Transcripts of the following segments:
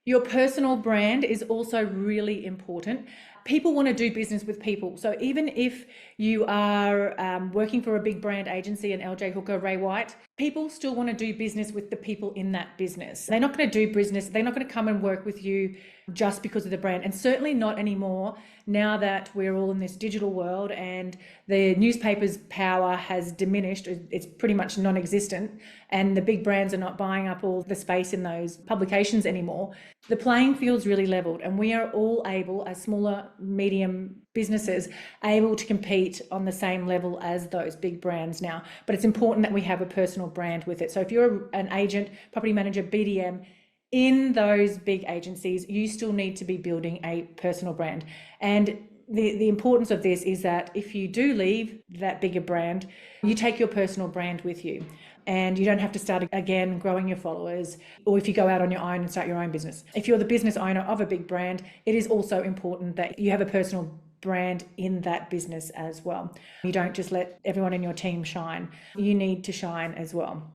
Your personal brand is also really important. People want to do business with people. So even if you are working for a big brand agency, an LJ Hooker, Ray White, people still want to do business with the people in that business. They're not going to do business. They're not going to come and work with you just because of the brand, and certainly not anymore now that we're all in this digital world and the newspaper's power has diminished. It's pretty much non-existent, and the big brands are not buying up all the space in those publications anymore. The playing field's really leveled, and we are all able, as smaller, medium businesses, able to compete on the same level as those big brands now. But it's important that we have a personal brand with it. So if you're an agent, property manager, BDM, in those big agencies, you still need to be building a personal brand. And the importance of this is that if you do leave that bigger brand, you take your personal brand with you, and you don't have to start again growing your followers, or if you go out on your own and start your own business. If you're the business owner of a big brand, it is also important that you have a personal brand in that business as well. You don't just let everyone in your team shine. You need to shine as well.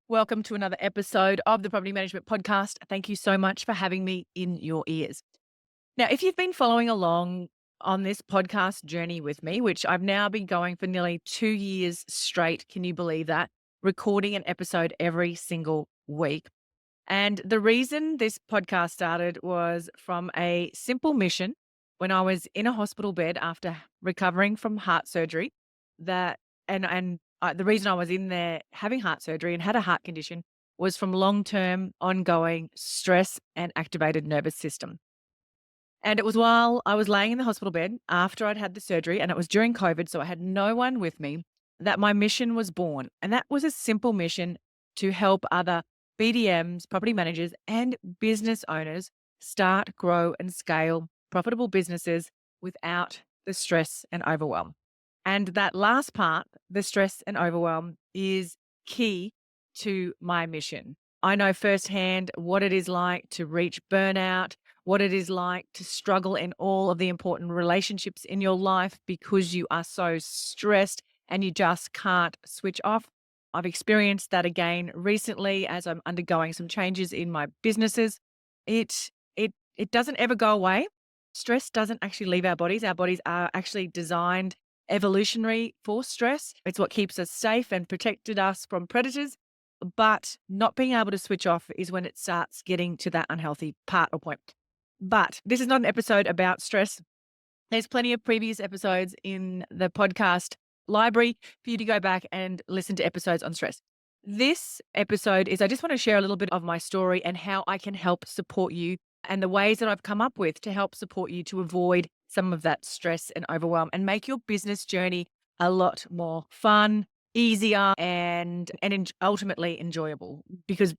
Welcome to another episode of the Property Management Podcast. Thank you so much for having me in your ears. Now, if you've been following along on this podcast journey with me, which I've now been going for nearly 2 years straight, can you believe that? Recording an episode every single week. And the reason this podcast started was from a simple mission when I was in a hospital bed after recovering from heart surgery. The reason I was in there having heart surgery and had a heart condition was from long-term ongoing stress and activated nervous system. And it was while I was laying in the hospital bed after I'd had the surgery, and it was during COVID, so I had no one with me, that my mission was born. And that was a simple mission to help other BDMs, property managers, and business owners start, grow, and scale profitable businesses without the stress and overwhelm. And that last part, the stress and overwhelm, is key to my mission. I know firsthand what it is like to reach burnout, what it is like to struggle in all of the important relationships in your life because you are so stressed and you just can't switch off. I've experienced that again recently as I'm undergoing some changes in my businesses. It doesn't ever go away. Stress doesn't actually leave our bodies. Our bodies are actually designed evolutionary for stress. It's what keeps us safe and protected us from predators. But not being able to switch off is when it starts getting to that unhealthy part or point. But this is not an episode about stress. There's plenty of previous episodes in the podcast library for you to go back and listen to episodes on stress. This episode is I just want to share a little bit of my story and how I can help support you and the ways that I've come up with to help support you to avoid some of that stress and overwhelm and make your business journey a lot more fun, easier, and ultimately enjoyable. Because,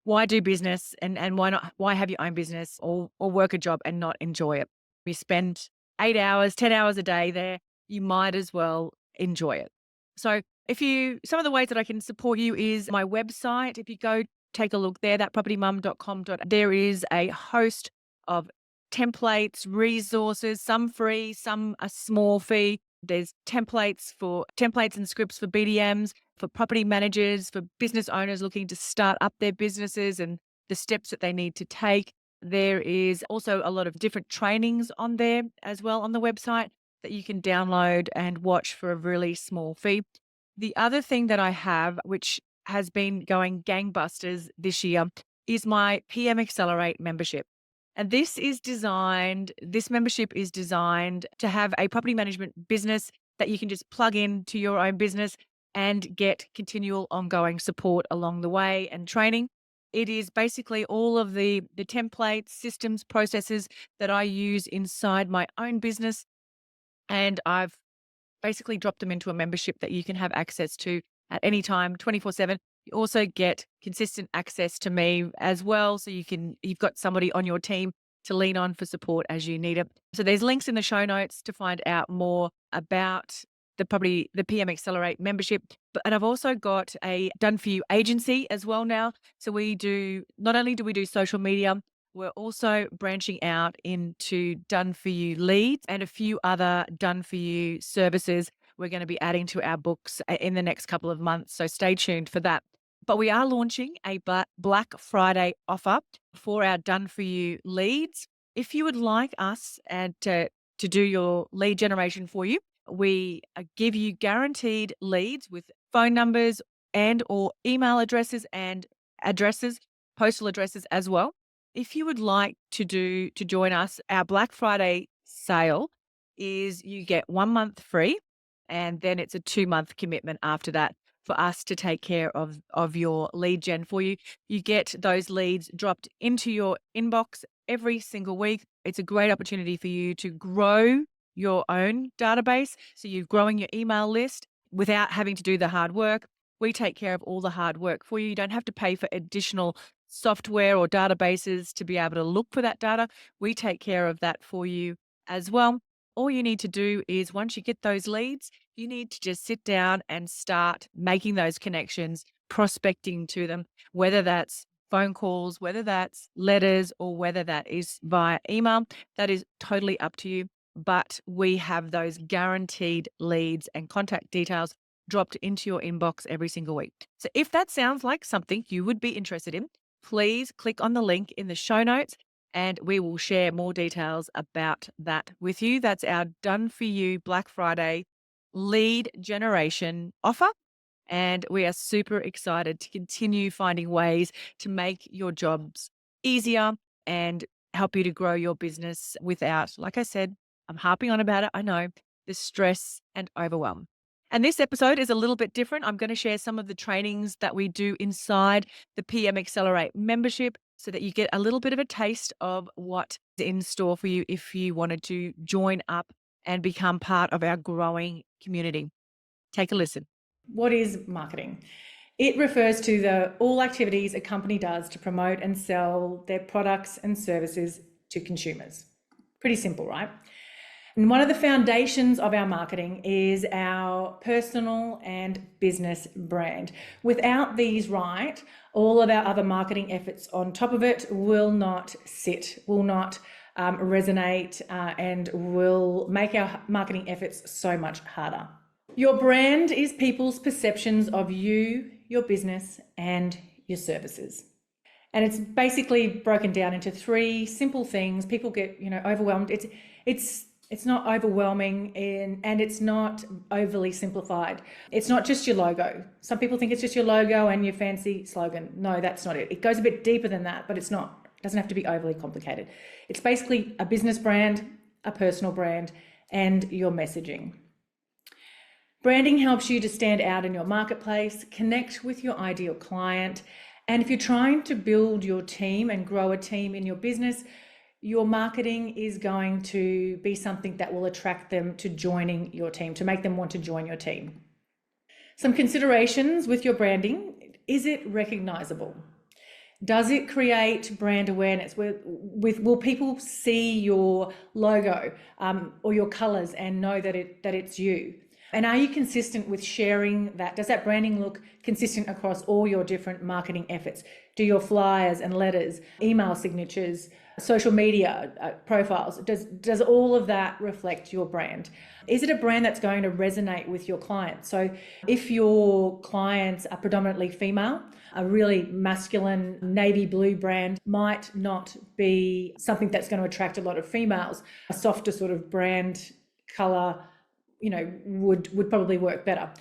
why do business and why have your own business or work a job and not enjoy it? You spend 8 hours, 10 hours a day there, you might as well enjoy it. So some of the ways that I can support you is my website. If you go take a look there, thatpropertymum.com. There is a host of templates, resources, some free, some a small fee. There's templates and scripts for BDMs, for property managers, for business owners looking to start up their businesses and the steps that they need to take. There is also a lot of different trainings on there as well on the website that you can download and watch for a really small fee. The other thing that I have, which has been going gangbusters this year, is my PM Accelerate membership. And this membership is designed to have a property management business that you can just plug into your own business and get continual ongoing support along the way and training. It is basically all of the templates, systems, processes that I use inside my own business. And I've basically dropped them into a membership that you can have access to at any time, 24/7. You also get consistent access to me as well. So you've got somebody on your team to lean on for support as you need it. So there's links in the show notes to find out more about the PM Accelerate membership. And I've also got a done for you agency as well now. So not only do we do social media, we're also branching out into done for you leads and a few other done for you services we're going to be adding to our books in the next couple of months. So stay tuned for that. But we are launching a Black Friday offer for our done for you leads. If you would like us to do your lead generation for you, we give you guaranteed leads with phone numbers and or email addresses and addresses, postal addresses as well. If you would like to join us, our Black Friday sale is you get 1 month free, and then it's a 2-month commitment after that for us to take care of your lead gen for you. You get those leads dropped into your inbox every single week. It's a great opportunity for you to grow your own database. So you're growing your email list without having to do the hard work. We take care of all the hard work for you. You don't have to pay for additional software or databases to be able to look for that data. We take care of that for you as well. All you need to do is once you get those leads, you need to just sit down and start making those connections, prospecting to them, whether that's phone calls, whether that's letters, or whether that is via email. That is totally up to you. But we have those guaranteed leads and contact details dropped into your inbox every single week. So if that sounds like something you would be interested in, please click on the link in the show notes and we will share more details about that with you. That's our done for you Black Friday lead generation offer. And we are super excited to continue finding ways to make your jobs easier and help you to grow your business without, like I said, I'm harping on about it, I know, the stress and overwhelm. And this episode is a little bit different. I'm going to share some of the trainings that we do inside the PM Accelerate membership so that you get a little bit of a taste of what's in store for you if you wanted to join up and become part of our growing community. Take a listen. What is marketing? It refers to all activities a company does to promote and sell their products and services to consumers. Pretty simple, right? And one of the foundations of our marketing is our personal and business brand. Without these right, all of our other marketing efforts on top of it will not sit, will not resonate, and will make our marketing efforts so much harder. Your brand is people's perceptions of you, your business, and your services. And it's basically broken down into 3 simple things. People get, overwhelmed. It's not overwhelming and it's not overly simplified. It's not just your logo. Some people think it's just your logo and your fancy slogan. No, that's not it. It goes a bit deeper than that, but it's not. It doesn't have to be overly complicated. It's basically a business brand, a personal brand, and your messaging. Branding helps you to stand out in your marketplace, connect with your ideal client, and if you're trying to build your team and grow a team in your business, your marketing is going to be something that will attract them to joining your team, to make them want to join your team. Some considerations with your branding: is it recognizable? Does it create brand awareness? Will people see your logo or your colors and know that it's you? And are you consistent with sharing that? Does that branding look consistent across all your different marketing efforts? Do your flyers and letters, email signatures, social media profiles, does all of that reflect your brand? Is it a brand that's going to resonate with your clients? So if your clients are predominantly female, a really masculine navy blue brand might not be something that's going to attract a lot of females. A softer sort of brand color, would probably work better.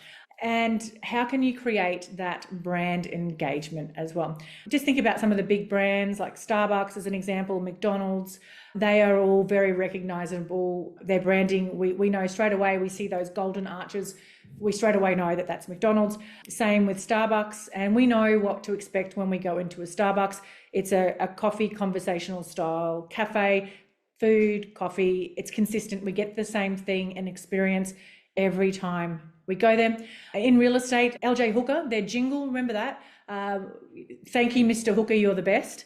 And how can you create that brand engagement as well? Just think about some of the big brands like Starbucks as an example, McDonald's. They are all very recognizable. Their branding, we know straight away, we see those golden arches, we straight away know that that's McDonald's. Same with Starbucks, and we know what to expect when we go into a Starbucks. It's a coffee conversational style cafe. Food, coffee, it's consistent. We get the same thing and experience every time we go there. In real estate, LJ Hooker, their jingle, remember that? Thank you, Mr. Hooker, you're the best.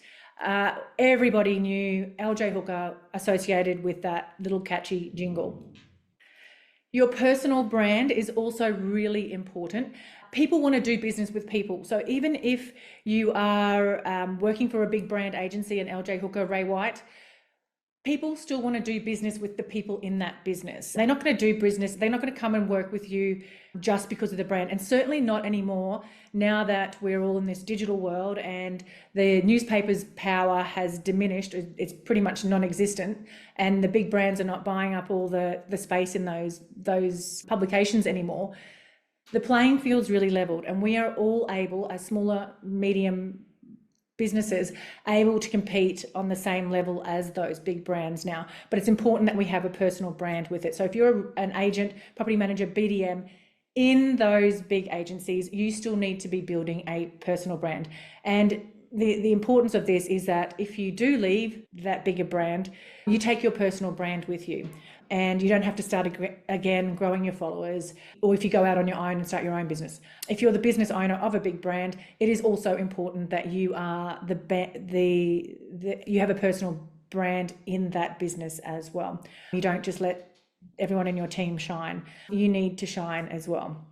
Everybody knew LJ Hooker associated with that little catchy jingle. Your personal brand is also really important. People want to do business with people. So even if you are working for a big brand agency, an LJ Hooker, Ray White, People still want to do business with the people in that business. They're not going to do business. They're not going to come and work with you just because of the brand, and certainly not anymore now that we're all in this digital world and the newspaper's power has diminished. It's pretty much non-existent, and the big brands are not buying up all the space in those publications anymore. The playing field's really leveled, and we are all able, as smaller, medium businesses, able to compete on the same level as those big brands now. But it's important that we have a personal brand with it. So if you're an agent, property manager, BDM, in those big agencies, you still need to be building a personal brand. And the importance of this is that if you do leave that bigger brand, you take your personal brand with you, and you don't have to start again growing your followers, or if you go out on your own and start your own business. If you're the business owner of a big brand, it is also important that you are you have a personal brand in that business as well. You don't just let everyone in your team shine. You need to shine as well.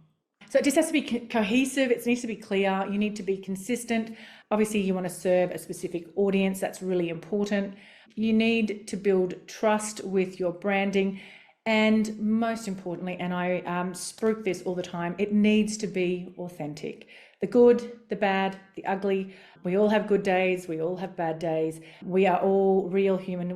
So it just has to be cohesive. It needs to be clear. You need to be consistent. Obviously, you want to serve a specific audience. That's really important. You need to build trust with your branding. And most importantly, and I spruik this all the time, it needs to be authentic. The good, the bad, the ugly. We all have good days. We all have bad days. We are all real human.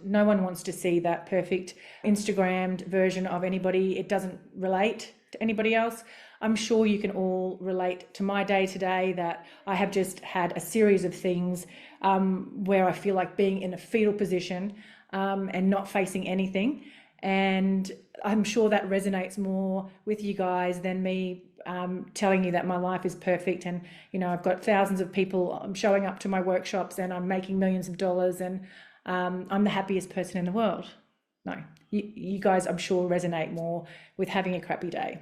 No one wants to see that perfect Instagrammed version of anybody. It doesn't relate to anybody else. I'm sure you can all relate to my day today, that I have just had a series of things where I feel like being in a fetal position and not facing anything. And I'm sure that resonates more with you guys than me telling you that my life is perfect, and I've got thousands of people showing up to my workshops and I'm making millions of dollars and I'm the happiest person in the world. No, you guys, I'm sure, resonate more with having a crappy day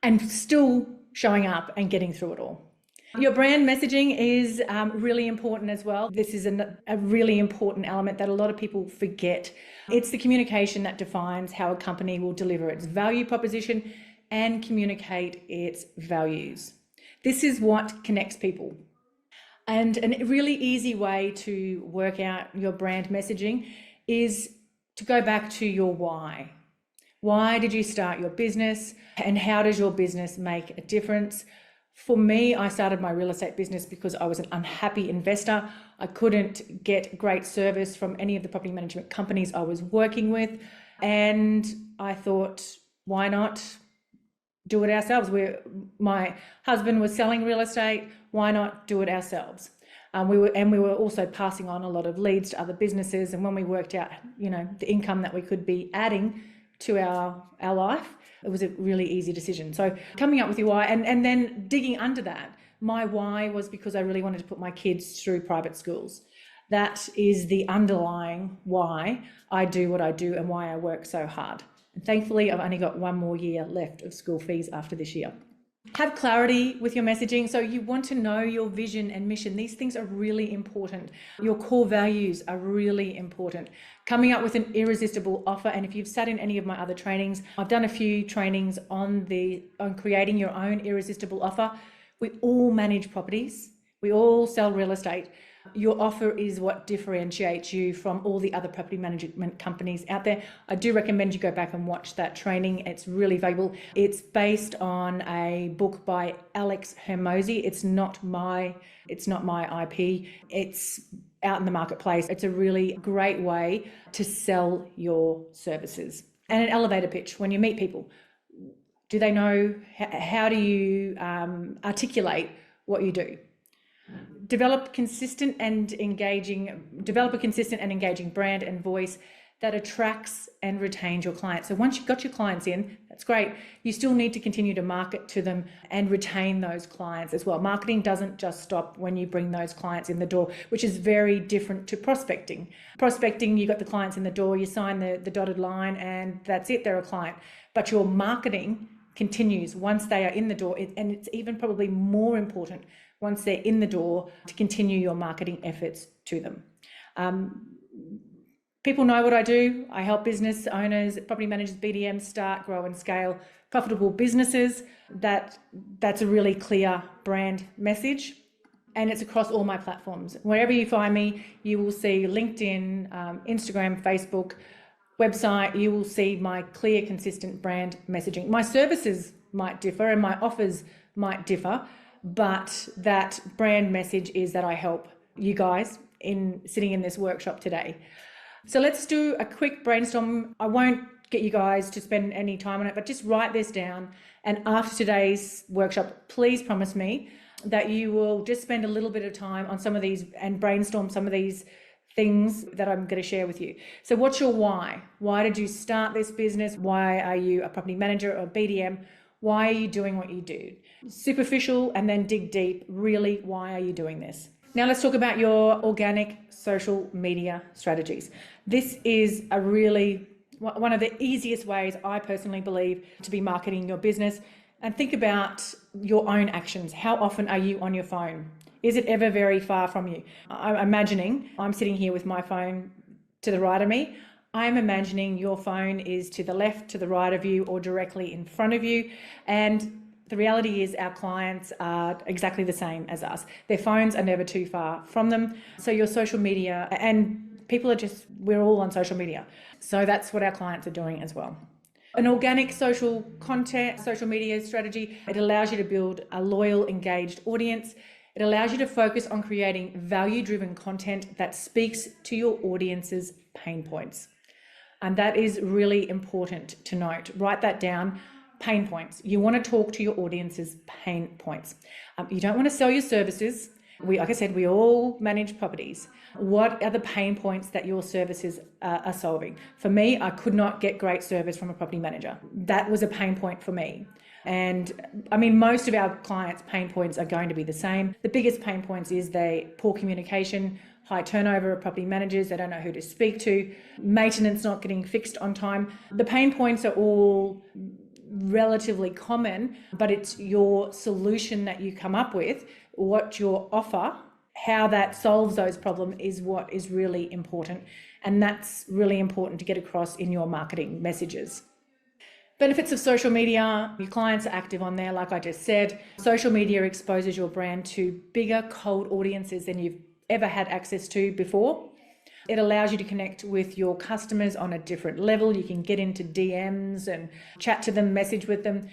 and still showing up and getting through it all. Your brand messaging is really important as well. This is a really important element that a lot of people forget. It's the communication that defines how a company will deliver its value proposition and communicate its values. This is what connects people. And a really easy way to work out your brand messaging is to go back to your why. Why did you start your business, and how does your business make a difference? For me, I started my real estate business because I was an unhappy investor. I couldn't get great service from any of the property management companies I was working with. And I thought, why not do it ourselves? My husband was selling real estate. Why not do it ourselves? We were also passing on a lot of leads to other businesses. And when we worked out, the income that we could be adding to our life, it was a really easy decision. So coming up with your why, and then digging under that. My why was because I really wanted to put my kids through private schools. That is the underlying why I do what I do and why I work so hard. And thankfully, I've only got one more year left of school fees after this year. Have clarity with your messaging. So you want to know your vision and mission. These things are really important. Your core values are really important. Coming up with an irresistible offer. And if you've sat in any of my other trainings, I've done a few trainings on creating your own irresistible offer. We all manage properties. We all sell real estate. Your offer is what differentiates you from all the other property management companies out there. I do recommend you go back and watch that training. It's really valuable. It's based on a book by Alex Hermosi. It's not my IP. It's out in the marketplace. It's a really great way to sell your services. And an elevator pitch, when you meet people, do they know, how do you articulate what you do? Develop a consistent and engaging brand and voice that attracts and retains your clients. So once you've got your clients in, that's great. You still need to continue to market to them and retain those clients as well. Marketing doesn't just stop when you bring those clients in the door, which is very different to prospecting. Prospecting, you got the clients in the door, you sign the dotted line, and that's it, they're a client. But your marketing continues once they are in the door, and it's even probably more important once they're in the door to continue your marketing efforts to them. People know what I do. I help business owners, property managers, BDMs start, grow and scale profitable businesses. That's a really clear brand message. And it's across all my platforms. Wherever you find me, you will see LinkedIn, Instagram, Facebook, website. You will see my clear, consistent brand messaging. My services might differ and my offers might differ, but that brand message is that I help you guys in sitting in this workshop today. So let's do a quick brainstorm. I won't get you guys to spend any time on it, but just write this down. And after today's workshop, please promise me that you will just spend a little bit of time on some of these and brainstorm some of these things that I'm going to share with you. So what's your why? Why did you start this business? Why are you a property manager or BDM? Why are you doing what you do? Superficial and then dig deep. Really, why are you doing this? Now let's talk about your organic social media strategies. This is a really one of the easiest ways, I personally believe, to be marketing your business. And think about your own actions. How often are you on your phone? Is it ever very far from you? I'm imagining I'm sitting here with my phone to the right of me. I'm imagining your phone is to the left, to the right of you, or directly in front of you. And the reality is our clients are exactly the same as us. Their phones are never too far from them. So your social media, and people are just, we're all on social media. So that's what our clients are doing as well. An organic social media strategy, it allows you to build a loyal, engaged audience. It allows you to focus on creating value-driven content that speaks to your audience's pain points. And that is really important to note. Write that down. Pain points. You want to talk to your audience's pain points. You don't want to sell your services. Like I said, we all manage properties. What are the pain points that your services are solving? For me, I could not get great service from a property manager. That was a pain point for me. And I mean, most of our clients' pain points are going to be the same. The biggest pain points is poor communication, high turnover of property managers, they don't know who to speak to, maintenance not getting fixed on time. The pain points are all relatively common, but it's your solution that you come up with, what your offer, how that solves those problems is what is really important. And that's really important to get across in your marketing messages. Benefits of social media, your clients are active on there, like I just said. Social media exposes your brand to bigger cold audiences than you've ever had access to before. It allows you to connect with your customers on a different level. You can get into DMs and chat to them, message with them.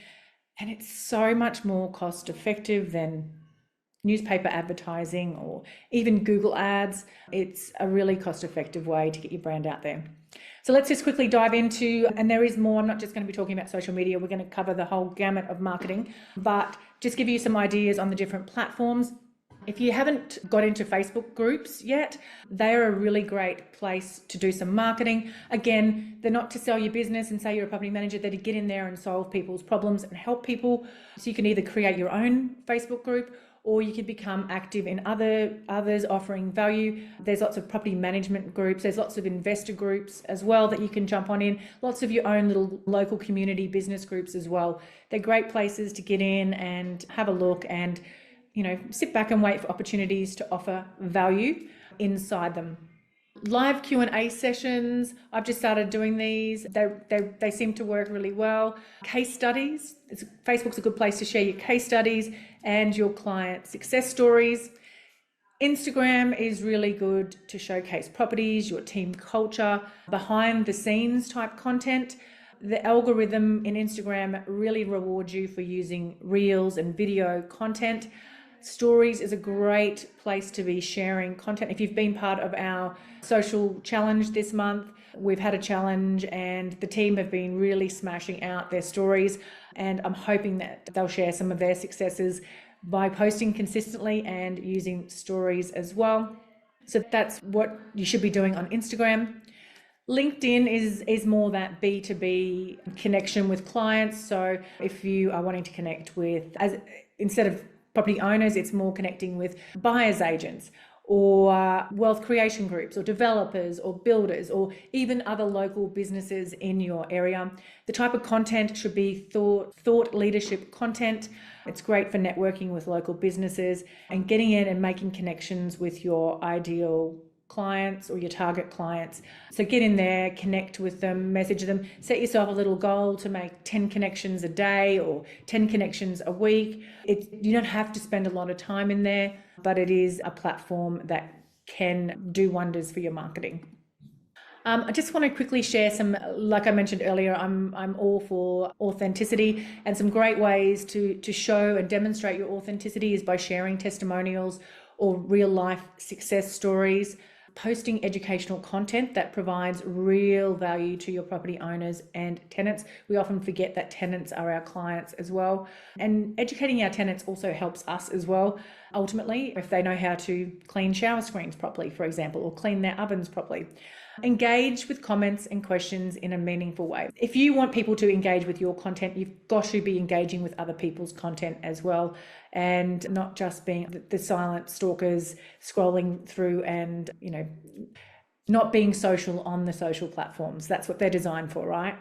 And it's so much more cost effective than newspaper advertising or even Google ads. It's a really cost effective way to get your brand out there. So let's just quickly dive into, and there is more, I'm not just going to be talking about social media, we're going to cover the whole gamut of marketing, but just give you some ideas on the different platforms. If you haven't got into Facebook groups yet, they're a really great place to do some marketing. Again, they're not to sell your business and say you're a property manager, they're to get in there and solve people's problems and help people. So you can either create your own Facebook group or you can become active in others offering value. There's lots of property management groups. There's lots of investor groups as well that you can jump on in. Lots of your own little local community business groups as well. They're great places to get in and have a look and, you know, sit back and wait for opportunities to offer value inside them. Live Q&A sessions, I've just started doing these. They seem to work really well. Case studies, Facebook's a good place to share your case studies and your client success stories. Instagram is really good to showcase properties, your team culture, behind the scenes type content. The algorithm in Instagram really rewards you for using reels and video content. Stories is a great place to be sharing content. If you've been part of our social challenge this month, we've had a challenge and the team have been really smashing out their stories, and I'm hoping that they'll share some of their successes by posting consistently and using stories as well. So that's what you should be doing on Instagram. LinkedIn is more that B2B connection with clients. So if you are wanting to connect with, instead of property owners, it's more connecting with buyers agents or wealth creation groups or developers or builders or even other local businesses in your area. The type of content should be thought leadership content. It's great for networking with local businesses and getting in and making connections with your ideal clients or your target clients. So get in there, connect with them, message them, set yourself a little goal to make 10 connections a day or 10 connections a week. You don't have to spend a lot of time in there, but it is a platform that can do wonders for your marketing. I just want to quickly share some, like I mentioned earlier, I'm all for authenticity, and some great ways to show and demonstrate your authenticity is by sharing testimonials or real life success stories, posting educational content that provides real value to your property owners and tenants. We often forget that tenants are our clients as well. And educating our tenants also helps us as well. Ultimately, if they know how to clean shower screens properly, for example, or clean their ovens properly. Engage with comments and questions in a meaningful way. If you want people to engage with your content, you've got to be engaging with other people's content as well, and not just being the silent stalkers scrolling through and, not being social on the social platforms. That's what they're designed for, right?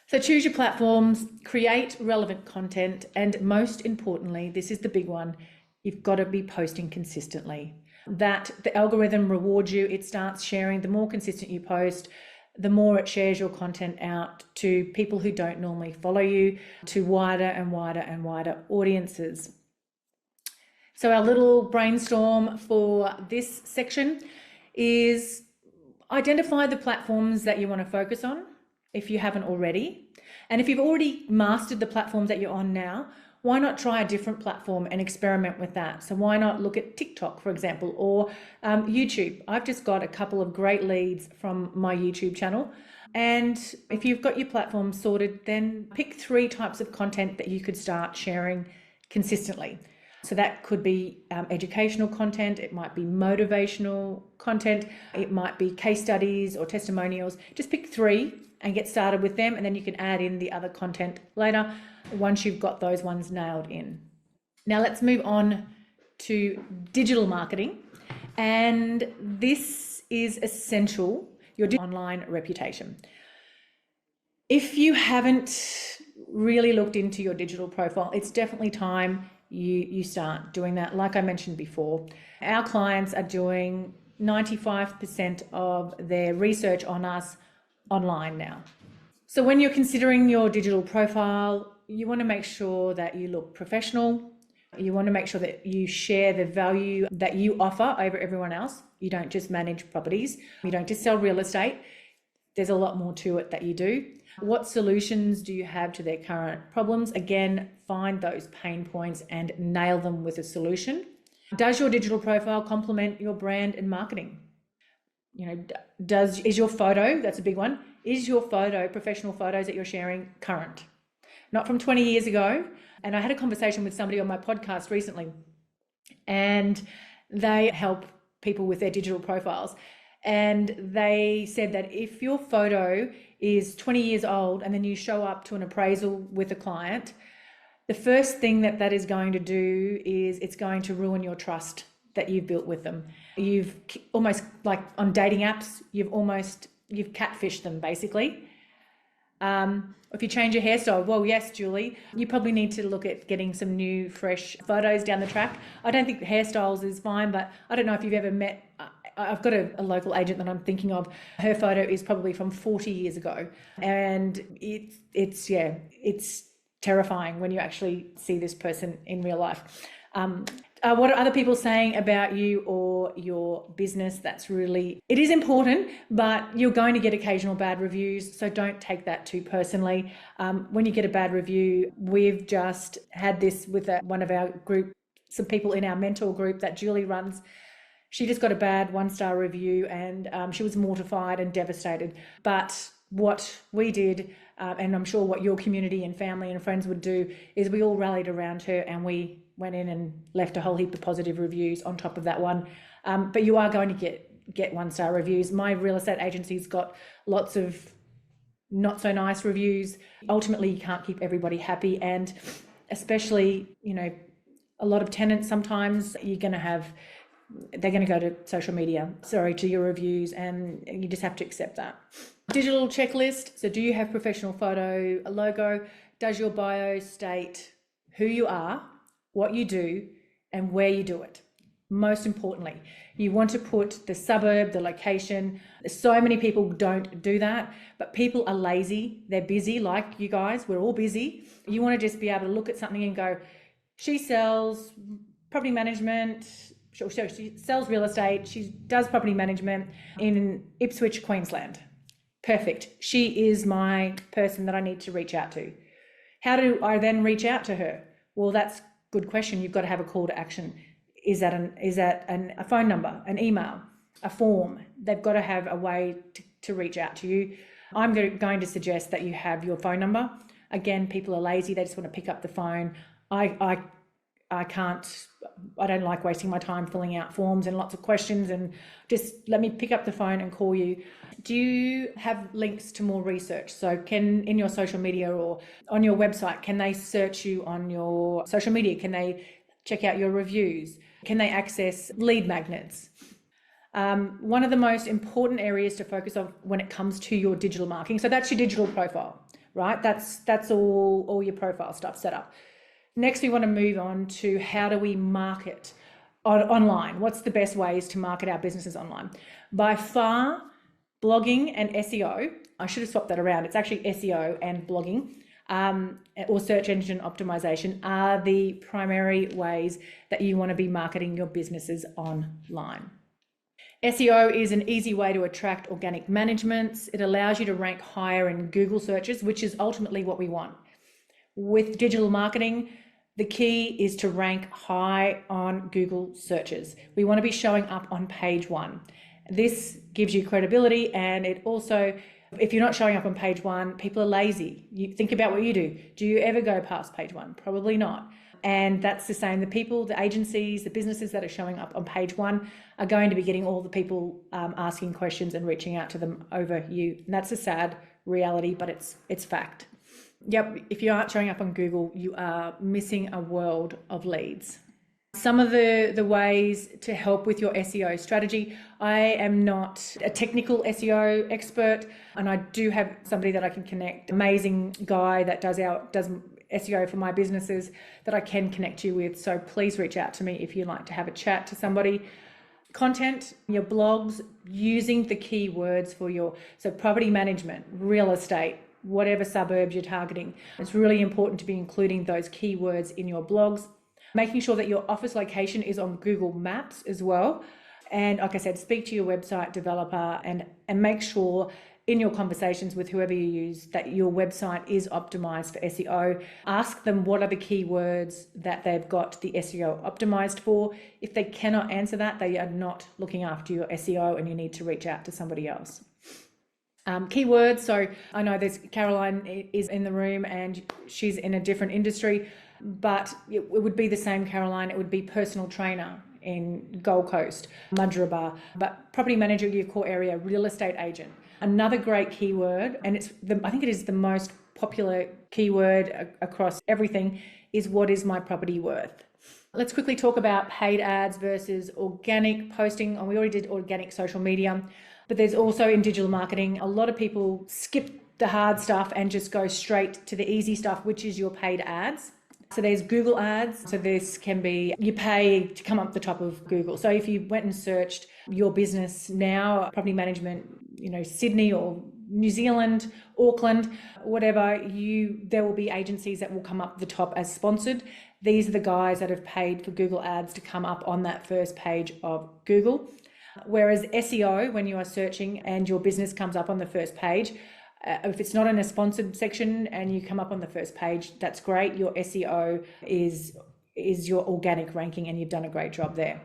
So choose your platforms, create relevant content, and most importantly, this is the big one, you've got to be posting consistently. That the algorithm rewards you, it starts sharing. The more consistent you post, the more it shares your content out to people who don't normally follow you, to wider and wider and wider audiences. So our little brainstorm for this section is identify the platforms that you want to focus on if you haven't already. And if you've already mastered the platforms that you're on now, why not try a different platform and experiment with that? So why not look at TikTok, for example, or YouTube? I've just got a couple of great leads from my YouTube channel. And if you've got your platform sorted, then pick 3 types of content that you could start sharing consistently. So that could be educational content, it might be motivational content, it might be case studies or testimonials. Just pick 3 and get started with them, and then you can add in the other content later once you've got those ones nailed in. Now let's move on to digital marketing, and this is essential, your online reputation. If you haven't really looked into your digital profile, it's definitely time you start doing that. Like I mentioned before, our clients are doing 95% of their research on us online now. So when you're considering your digital profile, you want to make sure that you look professional. You want to make sure that you share the value that you offer over everyone else. You don't just manage properties. You don't just sell real estate. There's a lot more to it that you do. What solutions do you have to their current problems? Again, find those pain points and nail them with a solution. Does your digital profile complement your brand and marketing? Is your photo, that's a big one, is your photo, professional photos that you're sharing, current? Not from 20 years ago. And I had a conversation with somebody on my podcast recently, and they help people with their digital profiles. And they said that if your photo is 20 years old and then you show up to an appraisal with a client, the first thing that is going to do is it's going to ruin your trust that you've built with them. You've almost, like on dating apps, you've catfished them basically. If you change your hairstyle, well, yes, Julie, you probably need to look at getting some new, fresh photos down the track. I don't think hairstyles is fine, but I don't know if you've ever met, I've got a local agent that I'm thinking of. Her photo is probably from 40 years ago. And it's terrifying when you actually see this person in real life. What are other people saying about you or your business? It is important, but you're going to get occasional bad reviews, so don't take that too personally. When you get a bad review, we've just had this with one of our group, some people in our mentor group that Julie runs. She just got a bad 1-star review, and she was mortified and devastated. But what we did, and I'm sure what your community and family and friends would do, is we all rallied around her and we went in and left a whole heap of positive reviews on top of that one. But you are going to get 1-star reviews. My real estate agency's got lots of not so nice reviews. Ultimately, you can't keep everybody happy, and especially, a lot of tenants, sometimes they're going to go to social media, to your reviews, and you just have to accept that. Digital checklist. So do you have professional photo, a logo? Does your bio state who you are, what you do, and where you do it? Most importantly, you want to put the suburb, the location. So many people don't do that, but people are lazy. They're busy, like you guys. We're all busy. You want to just be able to look at something and go, she sells property management. She sells real estate. She does property management in Ipswich, Queensland. Perfect. She is my person that I need to reach out to. How do I then reach out to her? Well, that's a good question. You've got to have a call to action. Is that a phone number, an email, a form? They've got to have a way to reach out to you. I'm going to suggest that you have your phone number. Again, people are lazy. They just want to pick up the phone. I don't like wasting my time filling out forms and lots of questions, and just let me pick up the phone and call you. Do you have links to more research? So in your social media or on your website, can they search you on your social media? Can they check out your reviews? Can they access lead magnets? One of the most important areas to focus on when it comes to your digital marketing. So that's your digital profile, right? That's all your profile stuff set up. Next, we want to move on to how do we market online? What's the best ways to market our businesses online? By far, blogging and SEO, I should have swapped that around. It's actually SEO and blogging or search engine optimization are the primary ways that you want to be marketing your businesses online. SEO is an easy way to attract organic managements. It allows you to rank higher in Google searches, which is ultimately what we want. With digital marketing, the key is to rank high on Google searches. We want to be showing up on page 1. This gives you credibility, and it also, if you're not showing up on page 1, people are lazy. You think about what you do. Do you ever go past page 1? Probably not. And that's the same. The people, the agencies, the businesses that are showing up on page 1 are going to be getting all the people asking questions and reaching out to them over you. And that's a sad reality, but it's fact. Yep, if you aren't showing up on Google, you are missing a world of leads. Some of the ways to help with your SEO strategy. I am not a technical SEO expert, and I do have somebody that I can connect, amazing guy that does SEO for my businesses that I can connect you with. So please reach out to me if you'd like to have a chat to somebody. Content, your blogs, using the keywords for so property management, real estate, whatever suburbs you're targeting. It's really important to be including those keywords in your blogs, making sure that your office location is on Google Maps as well. And like I said, speak to your website developer and make sure in your conversations with whoever you use that your website is optimized for SEO. Ask them what are the keywords that they've got the SEO optimized for. If they cannot answer that, they are not looking after your SEO and you need to reach out to somebody else. Keywords. So I know Caroline is in the room and she's in a different industry, but it would be the same, Caroline. It would be personal trainer in Gold Coast, Mudgeeraba, but property manager, your core area, real estate agent. Another great keyword, and I think it is the most popular keyword across everything, is what is my property worth? Let's quickly talk about paid ads versus organic posting. And we already did organic social media. But there's also in digital marketing, a lot of people skip the hard stuff and just go straight to the easy stuff, which is your paid ads. So there's Google ads. So this can be, you pay to come up the top of Google. So if you went and searched your business now, property management, Sydney or New Zealand, Auckland, whatever, there will be agencies that will come up the top as sponsored. These are the guys that have paid for Google ads to come up on that first page of Google. Whereas SEO, when you are searching and your business comes up on the first page, if it's not in a sponsored section and you come up on the first page, that's great. Your SEO is your organic ranking and you've done a great job there.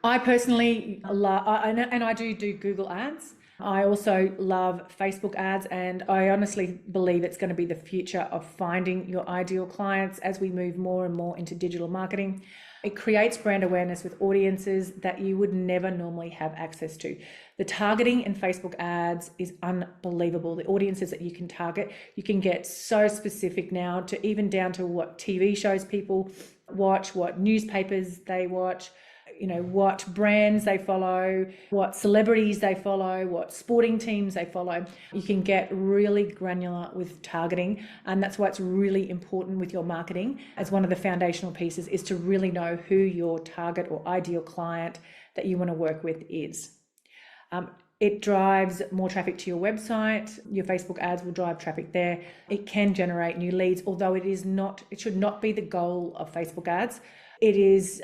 I personally love, and I do Google ads. I also love Facebook ads, and I honestly believe it's going to be the future of finding your ideal clients as we move more and more into digital marketing. It creates brand awareness with audiences that you would never normally have access to. The targeting in Facebook ads is unbelievable. The audiences that you can target, you can get so specific now to even down to what TV shows people watch, what newspapers they watch. what brands they follow, what celebrities they follow, what sporting teams they follow. You can get really granular with targeting, and that's why it's really important with your marketing as one of the foundational pieces is to really know who your target or ideal client that you want to work with is. It drives more traffic to your website. Your Facebook ads will drive traffic there. It can generate new leads, although it should not be the goal of Facebook ads. It is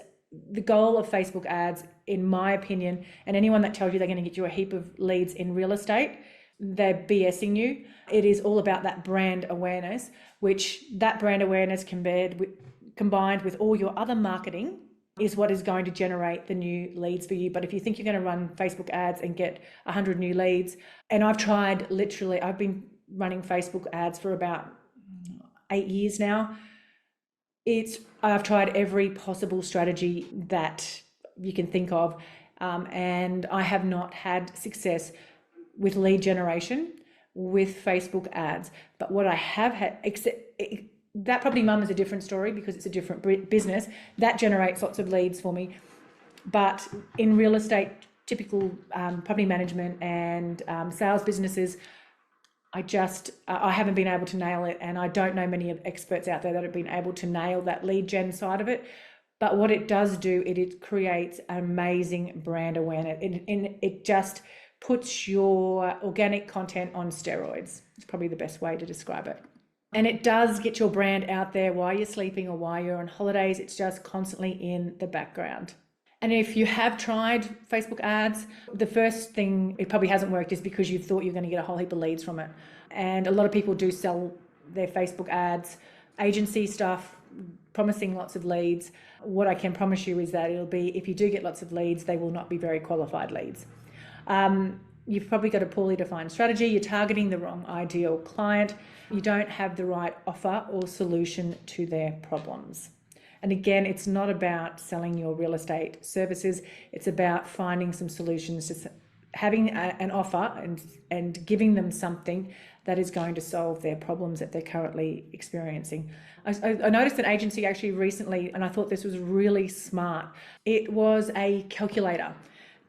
the goal of Facebook ads, in my opinion, and anyone that tells you they're going to get you a heap of leads in real estate, they're BSing you. It is all about that brand awareness, which that brand awareness combined with all your other marketing is what is going to generate the new leads for you. But if you think you're going to run Facebook ads and get 100 new leads, and I've been running Facebook ads for about 8 years now. I've tried every possible strategy that you can think of, and I have not had success with lead generation with Facebook ads. But what I have had, that Property Mum is a different story because it's a different business. That generates lots of leads for me. But in real estate, typical property management and sales businesses, I haven't been able to nail it, and I don't know many experts out there that have been able to nail that lead gen side of it. But what it does do, it creates amazing brand awareness. It just puts your organic content on steroids. It's probably the best way to describe it. And it does get your brand out there while you're sleeping or while you're on holidays. It's just constantly in the background. And if you have tried Facebook ads, the first thing it probably hasn't worked is because you thought you're going to get a whole heap of leads from it. And a lot of people do sell their Facebook ads, agency stuff, promising lots of leads. What I can promise you is that it'll be, if you do get lots of leads, they will not be very qualified leads. You've probably got a poorly defined strategy. You're targeting the wrong ideal client. You don't have the right offer or solution to their problems. And again, it's not about selling your real estate services. It's about finding some solutions, to having an offer and giving them something that is going to solve their problems that they're currently experiencing. I noticed an agency actually recently, and I thought this was really smart. It was a calculator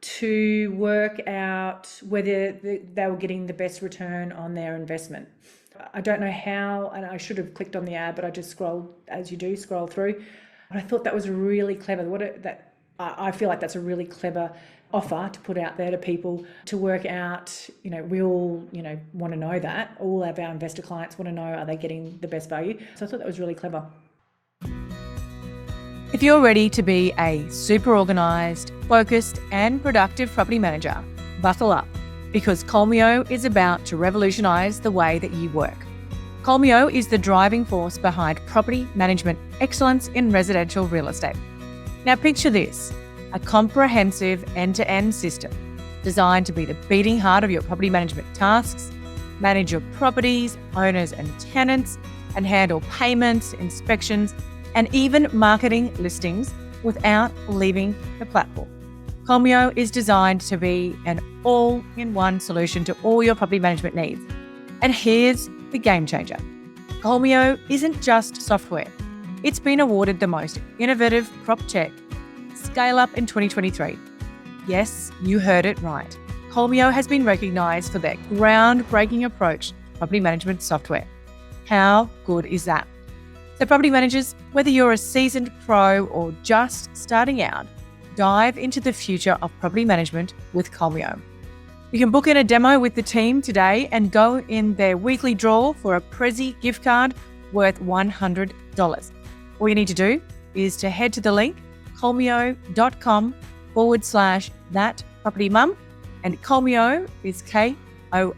to work out whether they were getting the best return on their investment. I don't know how, and I should have clicked on the ad, but I just scrolled, as you do, scroll through. But I thought that was really clever. I feel like that's a really clever offer to put out there to people to work out. We all, want to know that. All of our investor clients want to know, are they getting the best value? So I thought that was really clever. If you're ready to be a super organised, focused and productive property manager, buckle up, because Colmio is about to revolutionise the way that you work. Colmio is the driving force behind property management excellence in residential real estate. Now picture this, a comprehensive end-to-end system designed to be the beating heart of your property management tasks, manage your properties, owners and tenants, and handle payments, inspections, and even marketing listings without leaving the platform. Colmio is designed to be an all-in-one solution to all your property management needs. And here's the game changer. Colmio isn't just software. It's been awarded the most innovative prop tech scale up in 2023. Yes, you heard it right. Colmio has been recognised for their groundbreaking approach to property management software. How good is that? So property managers, whether you're a seasoned pro or just starting out, dive into the future of property management with Colmio. You can book in a demo with the team today and go in their weekly draw for a Prezi gift card worth $100. All you need to do is to head to the link colmio.com/thatpropertymum, and Colmio is KOLMEO.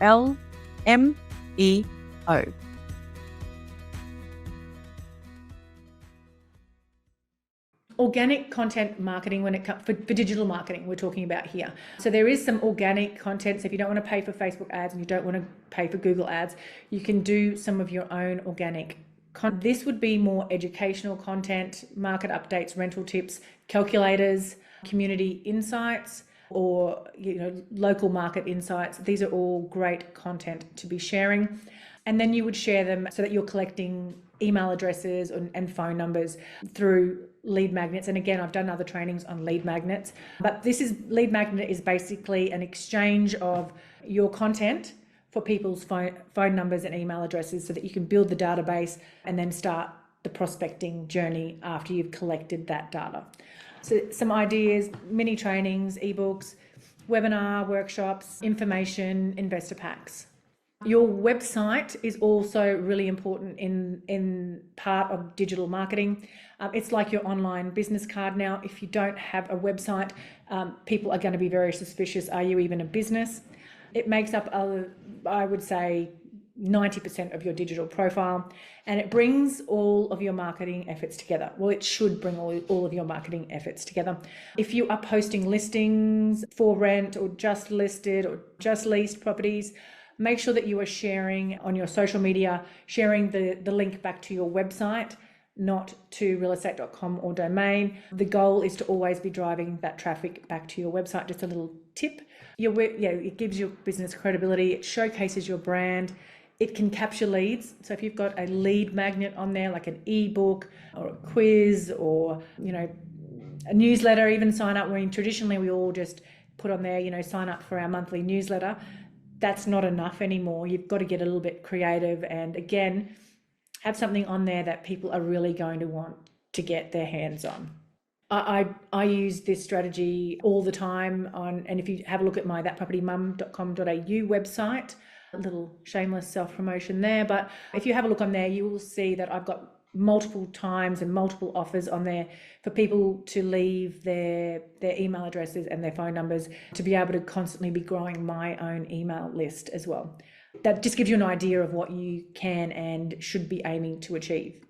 Organic content marketing when it comes for digital marketing, we're talking about here. So there is some organic content. So if you don't want to pay for Facebook ads and you don't want to pay for Google ads, you can do some of your own organic content. This would be more educational content, market updates, rental tips, calculators, community insights, or local market insights. These are all great content to be sharing. And then you would share them so that you're collecting email addresses and phone numbers through lead magnets. And again, I've done other trainings on lead magnets, but lead magnet is basically an exchange of your content for people's phone numbers and email addresses so that you can build the database and then start the prospecting journey after you've collected that data. So some ideas: mini trainings, ebooks, webinar, workshops, information, investor packs. Your website is also really important in part of digital marketing. It's like your online business card now. If you don't have a website, people are going to be very suspicious. Are you even a business? It makes up, I would say, 90% of your digital profile, and it brings all of your marketing efforts together. Well, it should bring all of your marketing efforts together. If you are posting listings for rent or just listed or just leased properties, make sure that you are sharing on your social media, sharing the link back to your website, not to realestate.com or domain. The goal is to always be driving that traffic back to your website. Just a little tip. It gives your business credibility. It showcases your brand. It can capture leads. So if you've got a lead magnet on there, like an ebook or a quiz or, a newsletter, even sign up. Traditionally we all just put on there, sign up for our monthly newsletter. That's not enough anymore. You've got to get a little bit creative and, again, have something on there that people are really going to want to get their hands on. I use this strategy all the time and if you have a look at my thatpropertymum.com.au website, a little shameless self-promotion there, but if you have a look on there, you will see that I've got multiple times and multiple offers on there for people to leave their email addresses and their phone numbers to be able to constantly be growing my own email list as well. That just gives you an idea of what you can and should be aiming to achieve.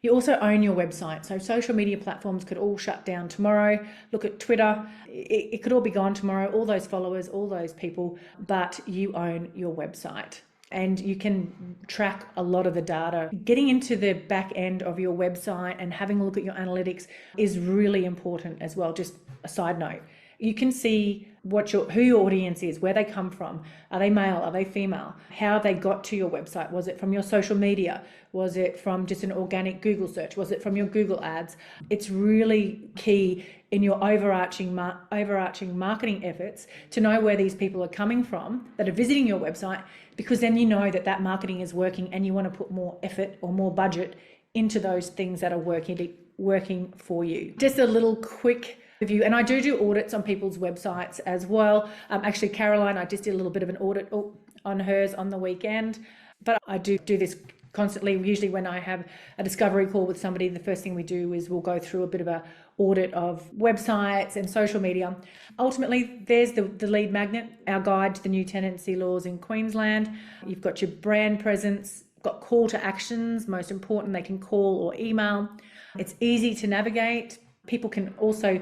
You also own your website. So social media platforms could all shut down tomorrow. Look at Twitter. It could all be gone tomorrow, all those followers, all those people, but you own your website and you can track a lot of the data. Getting into the back end of your website and having a look at your analytics is really important as well. Just a side note. You can see who your audience is, where they come from. Are they male? Are they female? How they got to your website? Was it from your social media? Was it from just an organic Google search? Was it from your Google ads? It's really key in your overarching marketing efforts to know where these people are coming from that are visiting your website, because then you know that marketing is working and you want to put more effort or more budget into those things that are working for you. Just a little quick review, and I do audits on people's websites as well. Actually, Caroline, I just did a little bit of an audit on hers on the weekend, but I do this constantly. Usually when I have a discovery call with somebody, the first thing we do is we'll go through a bit of a audit of websites and social media. Ultimately, there's the lead magnet, our guide to the new tenancy laws in Queensland. You've got your brand presence, got call to actions, most important, they can call or email. It's easy to navigate. People can also,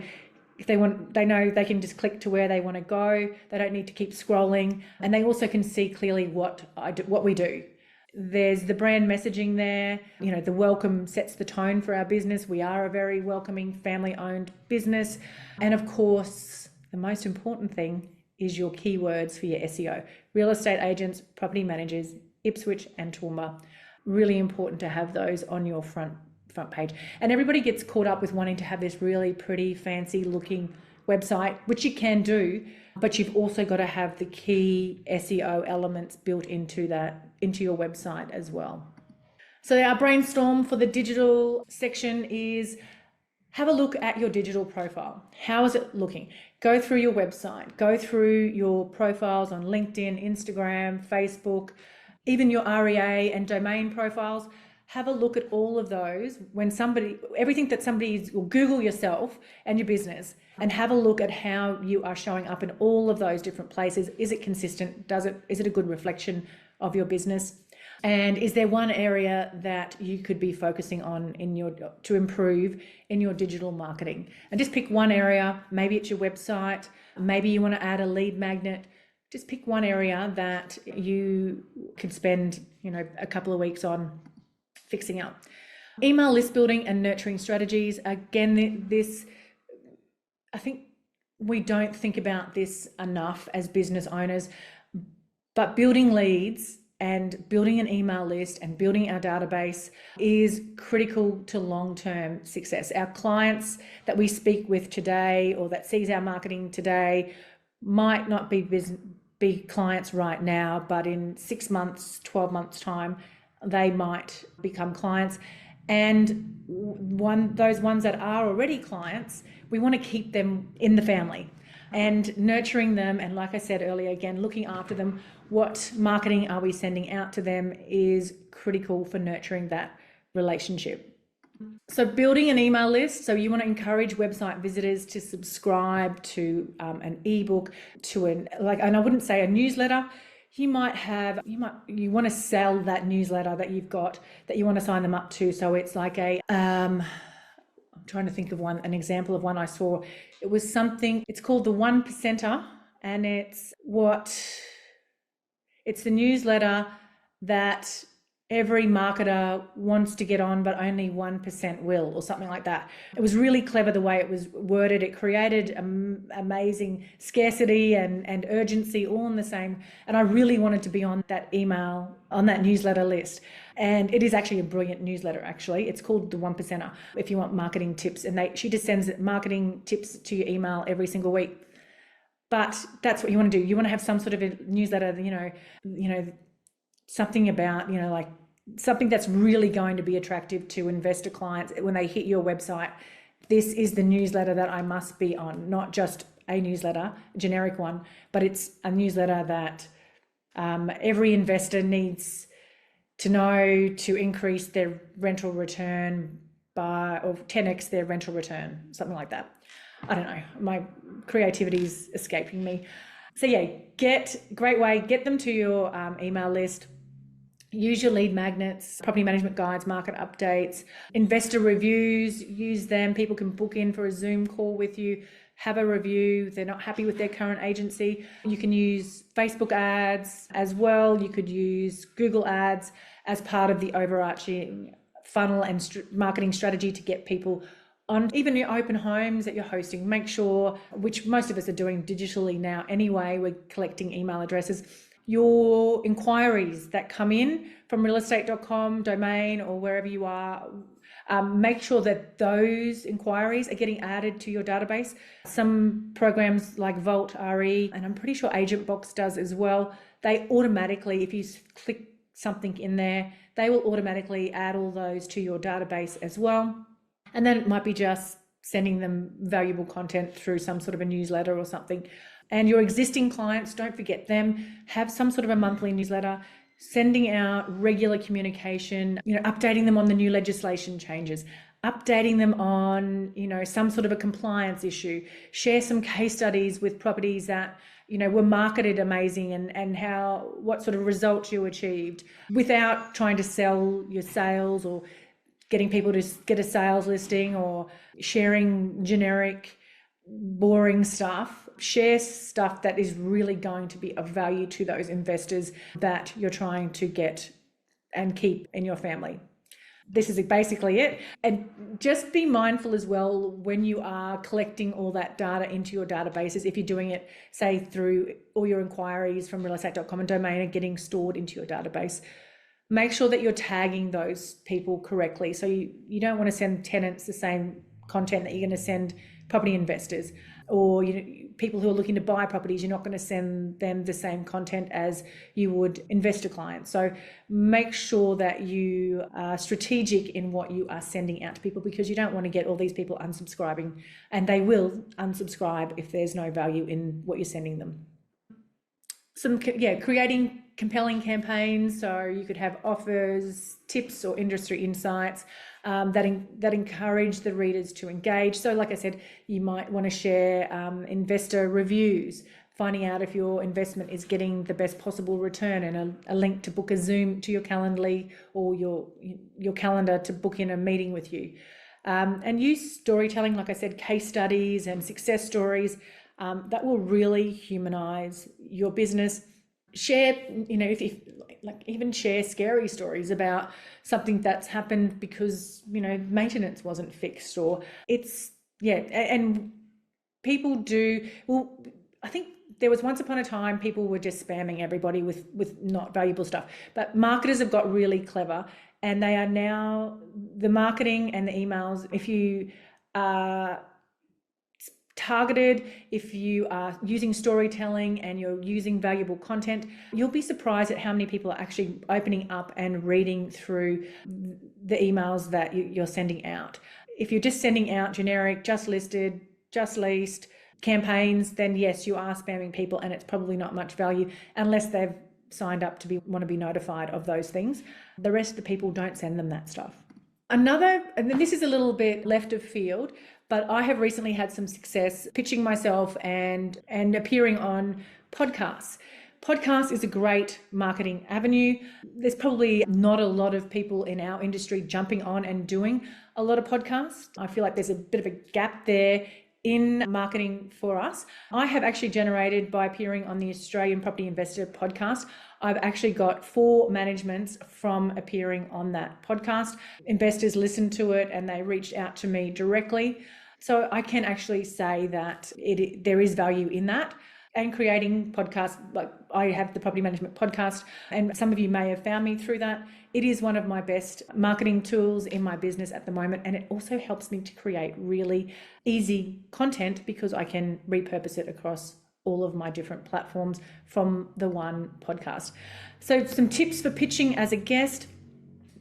if they want, they know they can just click to where they want to go. They don't need to keep scrolling, and they also can see clearly what we do. There's the brand messaging there. The welcome sets the tone for our business. We are a very welcoming, family-owned business. And of course, the most important thing is your keywords for your SEO. Real estate agents, property managers, Ipswich and Toowoomba. Really important to have those on your front page. And everybody gets caught up with wanting to have this really pretty, fancy looking website, which you can do, but you've also got to have the key SEO elements built into your website as well. So our brainstorm for the digital section is have a look at your digital profile. How is it looking? Go through your website, go through your profiles on LinkedIn, Instagram, Facebook, even your REA and domain profiles. Have a look at all of those everything that somebody's, or Google yourself and your business and have a look at how you are showing up in all of those different places. Is it consistent? Is it a good reflection of your business? And is there one area that you could be focusing on to improve in your digital marketing? And just pick one area. Maybe it's your website. Maybe you want to add a lead magnet. Just pick one area that you could spend, a couple of weeks on fixing up. Email list building and nurturing strategies. Again, I think we don't think about this enough as business owners, but building leads and building an email list and building our database is critical to long-term success. Our clients that we speak with today or that sees our marketing today might not be clients right now, but in 6 months, 12 months time, they might become clients. And those ones that are already clients, we want to keep them in the family and nurturing them. And like I said earlier, again, looking after them. What marketing are we sending out to them is critical for nurturing that relationship. So building an email list. So you want to encourage website visitors to subscribe to an ebook, and I wouldn't say a newsletter. You want to sell that newsletter that you've got, that you want to sign them up to. So it's like I'm trying to think of an example of one I saw. It was something, it's called the 1%er, and it's the newsletter that every marketer wants to get on, but only 1% will, or something like that. It was really clever the way it was worded. It created amazing scarcity and urgency all in the same. And I really wanted to be on that newsletter list. And it is actually a brilliant newsletter, actually. It's called the 1%er, if you want marketing tips. And she just sends marketing tips to your email every single week. But that's what you want to do. You want to have some sort of a newsletter, something about, like something that's really going to be attractive to investor clients when they hit your website. This is the newsletter that I must be on, not just a newsletter, a generic one, but it's a newsletter that every investor needs to know to increase their rental return or 10x their rental return, something like that. I don't know, my creativity is escaping me. So yeah, get them to your email list. Use your lead magnets, property management guides, market updates, investor reviews, use them. People can book in for a Zoom call with you, have a review. They're not happy with their current agency. You can use Facebook ads as well. You could use Google ads as part of the overarching funnel and marketing strategy to get people on even your open homes that you're hosting. Make sure, which most of us are doing digitally now anyway, we're collecting email addresses. Your inquiries that come in from realestate.com, Domain, or wherever you are, make sure that those inquiries are getting added to your database. Some programs like Vault RE, and I'm pretty sure Agent Box does as well, they automatically, if you click something in there, they will automatically add all those to your database as well. And then it might be just sending them valuable content through some sort of a newsletter or something. And your existing clients, don't forget them. Have some sort of a monthly newsletter, sending out regular communication, updating them on the new legislation changes, updating them on, some sort of a compliance issue. Share some case studies with properties that, were marketed amazing and what sort of results you achieved, without trying to sell your sales or getting people to get a sales listing or sharing generic, boring stuff. Share stuff that is really going to be of value to those investors that you're trying to get and keep in your family. This is basically it. And just be mindful as well when you are collecting all that data into your databases. If you're doing it, say, through all your inquiries from realestate.com and Domain are getting stored into your database, make sure that you're tagging those people correctly. So you don't want to send tenants the same content that you're going to send property investors, or people who are looking to buy properties. You're not going to send them the same content as you would investor clients. So make sure that you are strategic in what you are sending out to people, because you don't want to get all these people unsubscribing, and they will unsubscribe if there's no value in what you're sending them. Creating compelling campaigns. So you could have offers, tips, or industry insights that encourage the readers to engage. So like I said, you might want to share investor reviews, finding out if your investment is getting the best possible return, and a link to book a Zoom to your Calendly or your calendar to book in a meeting with you. And use storytelling, like I said, case studies and success stories that will really humanize your business. Share, even share scary stories about something that's happened because, maintenance wasn't fixed, or and people do, I think there was once upon a time people were just spamming everybody with not valuable stuff. But marketers have got really clever, and they are now, the marketing and the emails, if you are targeted, if you are using storytelling and you're using valuable content, you'll be surprised at how many people are actually opening up and reading through the emails that you're sending out. If you're just sending out generic, just listed, just leased campaigns, then yes, you are spamming people, and it's probably not much value unless they've signed up to want to be notified of those things. The rest of the people, don't send them that stuff. Another, and this is a little bit left of field, but I have recently had some success pitching myself and appearing on podcasts. Podcast is a great marketing avenue. There's probably not a lot of people in our industry jumping on and doing a lot of podcasts. I feel like there's a bit of a gap there in marketing for us. I have actually generated, by appearing on the Australian Property Investor podcast, I've actually got 4 managements from appearing on that podcast. Investors listened to it and they reached out to me directly. So I can actually say that there is value in that. And creating podcasts, like I have the Property Management Podcast, and some of you may have found me through that. It is one of my best marketing tools in my business at the moment, and it also helps me to create really easy content because I can repurpose it across all of my different platforms from the one podcast. So some tips for pitching as a guest.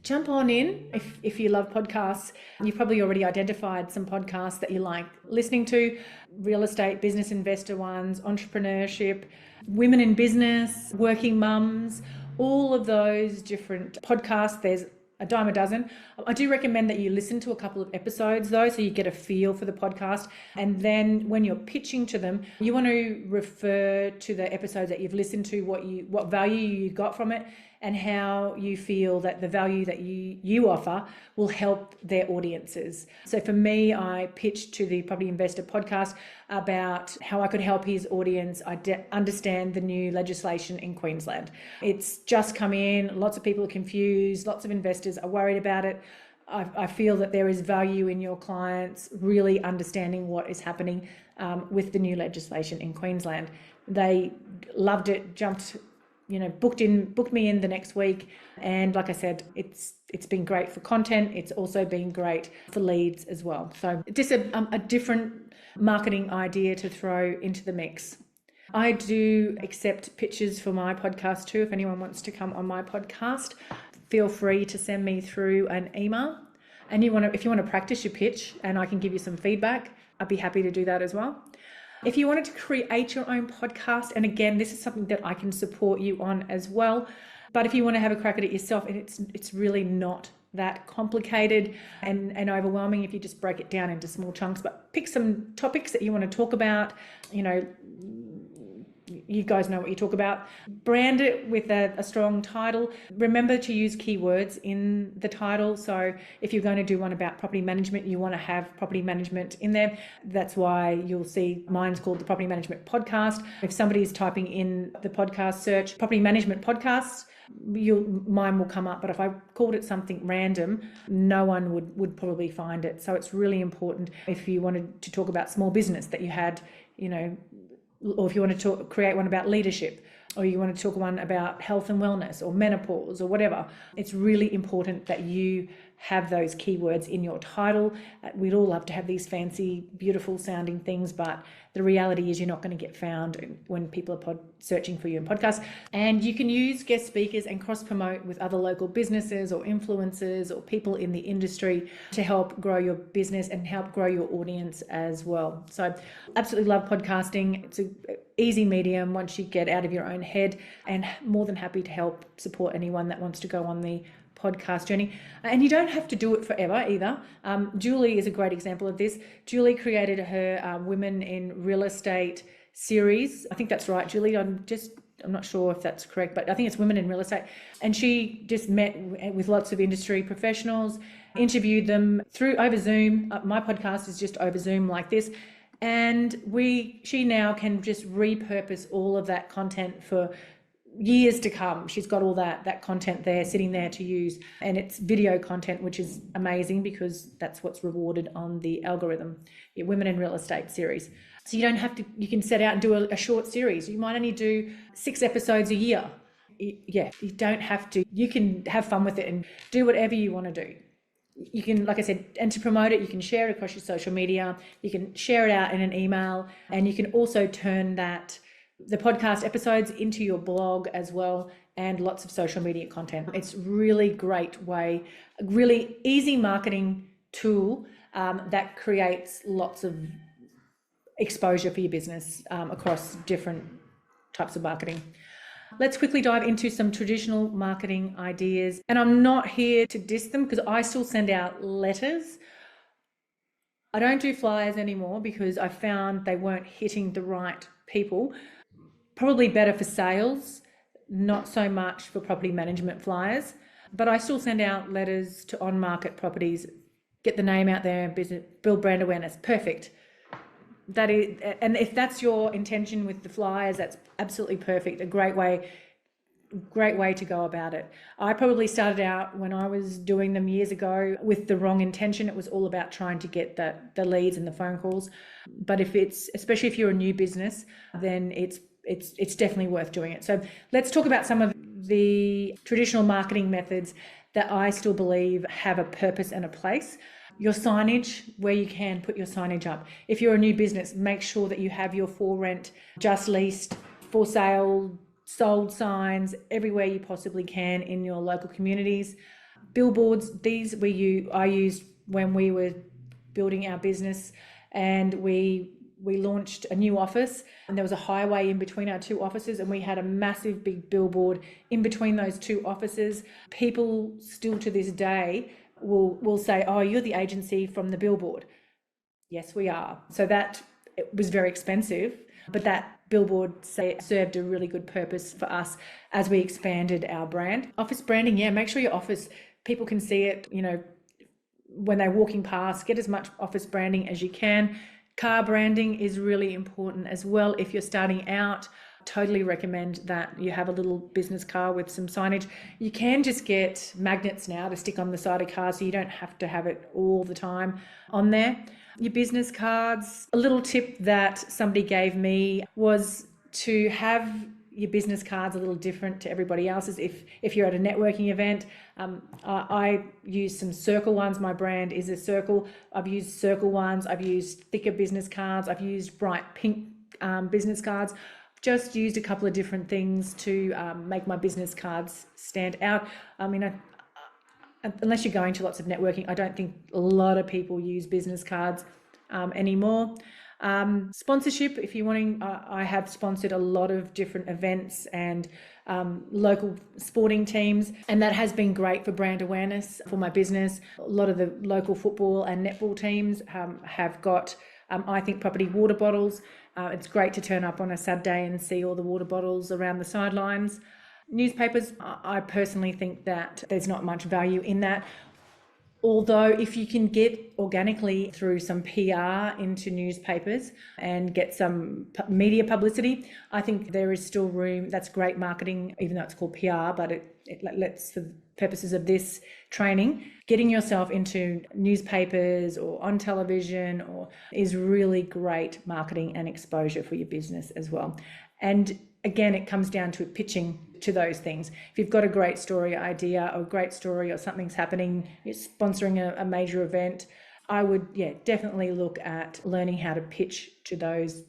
Jump on in if you love podcasts. You've probably already identified some podcasts that you like listening to: real estate, business investor ones, entrepreneurship, women in business, working mums, all of those different podcasts. There's a dime a dozen. I do recommend that you listen to a couple of episodes though, so you get a feel for the podcast. And then when you're pitching to them, you want to refer to the episodes that you've listened to, what value you got from it, and how you feel that the value that you offer will help their audiences. So for me, I pitched to the Property Investor podcast about how I could help his audience understand the new legislation in Queensland. It's just come in, lots of people are confused, lots of investors are worried about it. I feel that there is value in your clients really understanding what is happening with the new legislation in Queensland. They loved it, jumped, booked me in the next week. And like I said, it's been great for content. It's also been great for leads as well. So just a different marketing idea to throw into the mix. I do accept pitches for my podcast too. If anyone wants to come on my podcast, feel free to send me through an email. And if you want to practice your pitch and I can give you some feedback, I'd be happy to do that as well. If you wanted to create your own podcast, and again, this is something that I can support you on as well, but if you want to have a crack at it yourself, and it's really not that complicated and overwhelming if you just break it down into small chunks, but pick some topics that you want to talk about. You guys know what you talk about. Brand it with a strong title. Remember to use keywords in the title. So if you're going to do one about property management, you want to have property management in there. That's why you'll see mine's called the Property Management Podcast. If somebody is typing in the podcast search, Property Management Podcasts, mine will come up. But if I called it something random, no one would probably find it. So it's really important if you wanted to talk about small business that you had, or if you want to create one about leadership, or you want to talk one about health and wellness or menopause or whatever, it's really important that you have those keywords in your title. We'd all love to have these fancy, beautiful sounding things, but the reality is you're not going to get found when people are searching for you in podcasts. And you can use guest speakers and cross-promote with other local businesses or influencers or people in the industry to help grow your business and help grow your audience as well. So absolutely love podcasting. It's an easy medium once you get out of your own head, and more than happy to help support anyone that wants to go on the podcast journey. And you don't have to do it forever either. Julie is a great example of this. Julie created her Women in Real Estate series. I think that's right, Julie. I'm not sure if that's correct, but I think it's Women in Real Estate. And she just met with lots of industry professionals, interviewed them over Zoom. My podcast is just over Zoom like this. And she now can just repurpose all of that content for years to come. She's got all that content there sitting there to use, and it's video content, which is amazing because that's what's rewarded on the algorithm, your Women in Real Estate series. So you don't have to, you can set out and do a short series. You might only do 6 episodes a year. Yeah, you don't have to. You can have fun with it and do whatever you want to do. You can, like I said, and to promote it, you can share it across your social media, you can share it out in an email, and you can also turn the podcast episodes into your blog as well, and lots of social media content. It's really great way, a really easy marketing tool that creates lots of exposure for your business across different types of marketing. Let's quickly dive into some traditional marketing ideas. And I'm not here to diss them because I still send out letters. I don't do flyers anymore because I found they weren't hitting the right people. Probably better for sales, not so much for property management flyers. But I still send out letters to on-market properties, get the name out there, build brand awareness. Perfect. That is, and if that's your intention with the flyers, that's absolutely perfect. A great way to go about it. I probably started out when I was doing them years ago with the wrong intention. It was all about trying to get the leads and the phone calls. But especially if you're a new business, then it's definitely worth doing it. So let's talk about some of the traditional marketing methods that I still believe have a purpose and a place. Your signage, where you can put your signage up. If you're a new business, make sure that you have your for rent, just leased, for sale, sold signs everywhere you possibly can in your local communities. Billboards, I used when we were building our business, and we launched a new office, and there was a highway in between our 2 offices, and we had a massive big billboard in between those 2 offices. People still to this day will say, oh, you're the agency from the billboard. Yes, we are. So it was very expensive, but that billboard served a really good purpose for us as we expanded our brand. Office branding, yeah, make sure your office, people can see it, when they're walking past. Get as much office branding as you can. Car branding is really important as well. If you're starting out, totally recommend that you have a little business car with some signage. You can just get magnets now to stick on the side of cars, so you don't have to have it all the time on there. Your business cards, a little tip that somebody gave me was to have your business cards a little different to everybody else's. If you're at a networking event, I use some circle ones. My brand is a circle. I've used circle ones. I've used thicker business cards. I've used bright pink business cards. Just used a couple of different things to make my business cards stand out. I mean, unless you're going to lots of networking, I don't think a lot of people use business cards anymore. Sponsorship, if you're wanting, I have sponsored a lot of different events and local sporting teams, and that has been great for brand awareness for my business. A lot of the local football and netball teams have got, I think, property water bottles. It's great to turn up on a Saturday and see all the water bottles around the sidelines. Newspapers, I personally think that there's not much value in that. Although if you can get organically through some PR into newspapers and get some media publicity, I think there is still room. That's great marketing, even though it's called PR, but it lets, for the purposes of this training, getting yourself into newspapers or on television is really great marketing and exposure for your business as well. And again, it comes down to pitching to those things. If you've got a great story idea or a great story or something's happening, you're sponsoring a major event, I would definitely look at learning how to pitch to those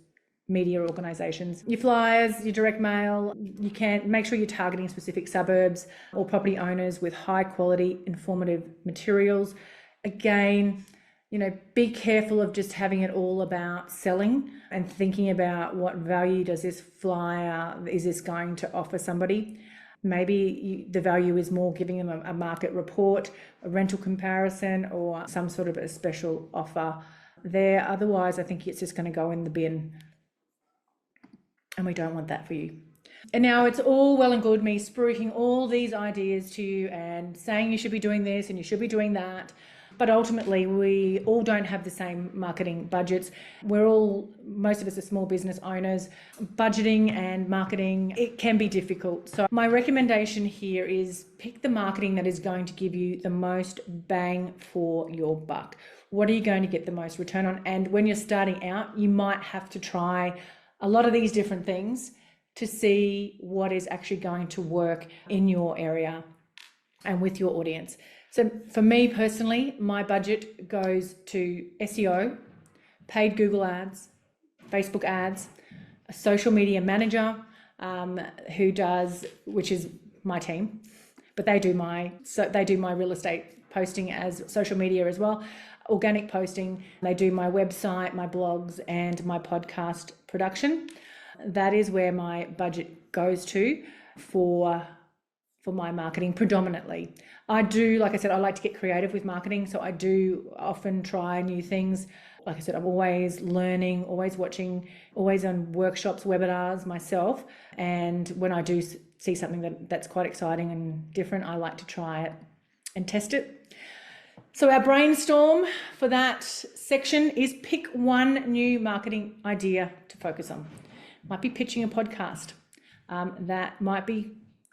media organisations. Your flyers, your direct mail, you can make sure you're targeting specific suburbs or property owners with high quality informative materials. Again, be careful of just having it all about selling and thinking about what value does this flyer, is this going to offer somebody? Maybe the value is more giving them a market report, a rental comparison, or some sort of a special offer there. Otherwise, I think it's just going to go in the bin, and we don't want that for you. And now it's all well and good me spruiking all these ideas to you and saying you should be doing this and you should be doing that. But ultimately, we all don't have the same marketing budgets. Most of us are small business owners. Budgeting and marketing, it can be difficult. So my recommendation here is pick the marketing that is going to give you the most bang for your buck. What are you going to get the most return on? And when you're starting out, you might have to try a lot of these different things to see what is actually going to work in your area and with your audience. So for me personally, my budget goes to SEO, paid Google ads, Facebook ads, a social media manager which is my team, but they do my real estate posting as social media as well, organic posting. They do my website, my blogs, and my podcast production. That is where my budget goes to for my marketing predominantly. I do, like I said, I like to get creative with marketing. So I do often try new things. Like I said, I'm always learning, always watching, always on workshops, webinars myself. And when I do see something that's quite exciting and different, I like to try it and test it. So our brainstorm for that section is pick one new marketing idea to focus on. Might be pitching a podcast. That might be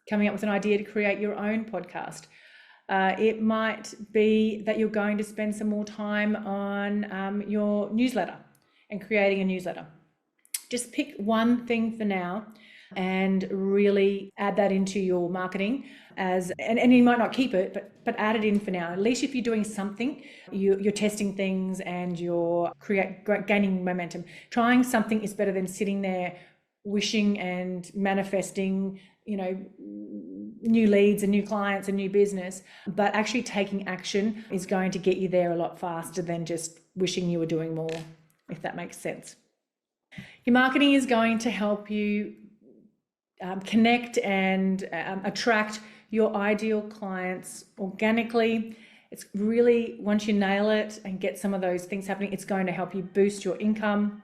coming up with an idea to create your own podcast. It might be that you're going to spend some more time on your newsletter and creating a newsletter. Just pick one thing for now and really add that into your marketing and you might not keep it, but add it in for now. At least if you're doing something, you're testing things and you're gaining momentum. Trying something is better than sitting there wishing and manifesting, new leads and new clients and new business, but actually taking action is going to get you there a lot faster than just wishing you were doing more, if that makes sense. Your marketing is going to help you connect and attract your ideal clients organically. It's really, once you nail it and get some of those things happening, it's going to help you boost your income.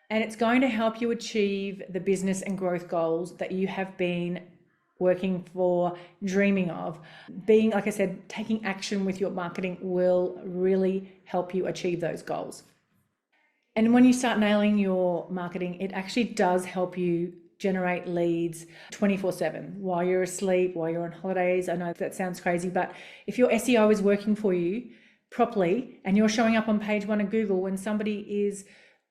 And it's going to help you achieve the business and growth goals that you have been working for, dreaming of. Like I said, taking action with your marketing will really help you achieve those goals. And when you start nailing your marketing, it actually does help you generate leads 24/7 while you're asleep, while you're on holidays. I know that sounds crazy, but if your SEO is working for you properly and you're showing up on page 1 of Google when somebody is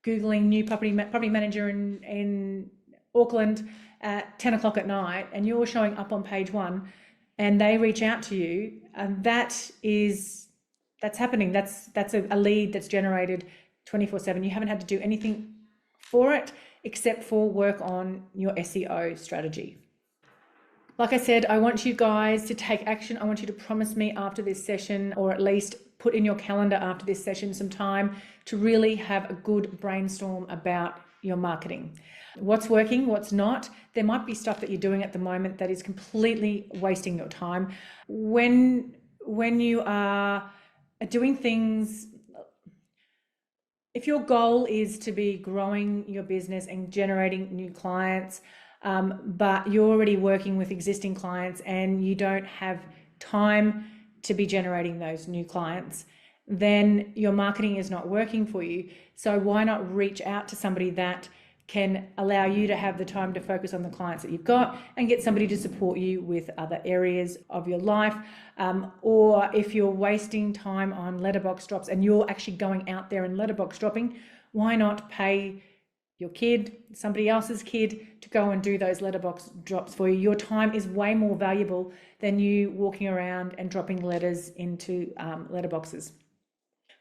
Googling new property manager in Auckland at 10 o'clock at night and you're showing up on page 1 and they reach out to you, and that's happening. That's a lead that's generated 24/7. You haven't had to do anything for it except for work on your SEO strategy. Like I said, I want you guys to take action. I want you to promise me after this session, or at least put in your calendar after this session, some time to really have a good brainstorm about your marketing. What's working, what's not. There might be stuff that you're doing at the moment that is completely wasting your time. When you are doing things, if your goal is to be growing your business and generating new clients, but you're already working with existing clients and you don't have time to be generating those new clients, then your marketing is not working for you. So why not reach out to somebody that can allow you to have the time to focus on the clients that you've got and get somebody to support you with other areas of your life. Or if you're wasting time on letterbox drops and you're actually going out there and letterbox dropping, why not pay your kid, somebody else's kid, to go and do those letterbox drops for you? Your time is way more valuable than you walking around and dropping letters into letterboxes.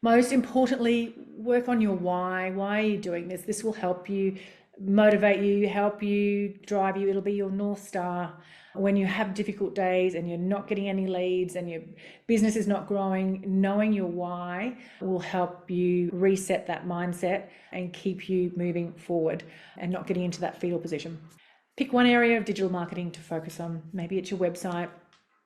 Most importantly, work on your why. Why are you doing this? This will help you motivate you, help you, drive you. It'll be your North Star when you have difficult days and you're not getting any leads and your business is not growing. Knowing your why will help you reset that mindset and keep you moving forward and not getting into that fetal position. Pick one area of digital marketing to focus on. Maybe it's your website.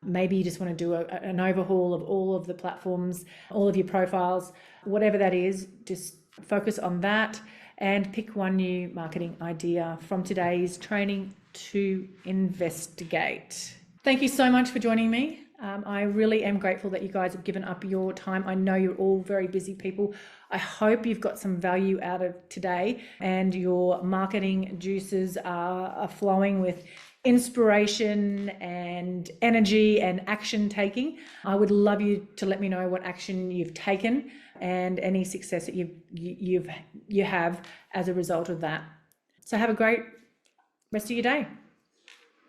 Maybe you just want to do an overhaul of all of the platforms, all of your profiles, whatever that is. Just focus on that and pick one new marketing idea from today's training to investigate. Thank you so much for joining me. I really am grateful that you guys have given up your time. I know you're all very busy people. I hope you've got some value out of today and your marketing juices are flowing with inspiration and energy and action taking. I would love you to let me know what action you've taken and any success that you have as a result of that. So have a great rest of your day.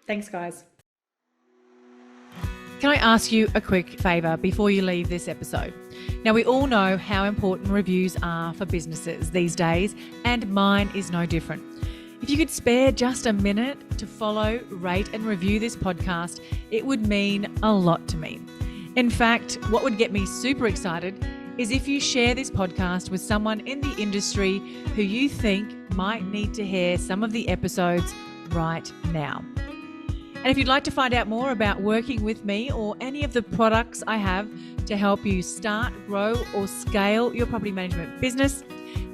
Thanks, guys. Can I ask you a quick favour before you leave this episode? Now, we all know how important reviews are for businesses these days, and mine is no different. If you could spare just a minute to follow, rate and review this podcast, it would mean a lot to me. In fact, what would get me super excited is if you share this podcast with someone in the industry who you think might need to hear some of the episodes right now. And if you'd like to find out more about working with me or any of the products I have to help you start, grow or scale your property management business,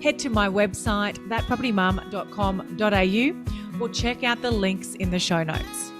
head to my website, thatpropertymum.com.au, or check out the links in the show notes.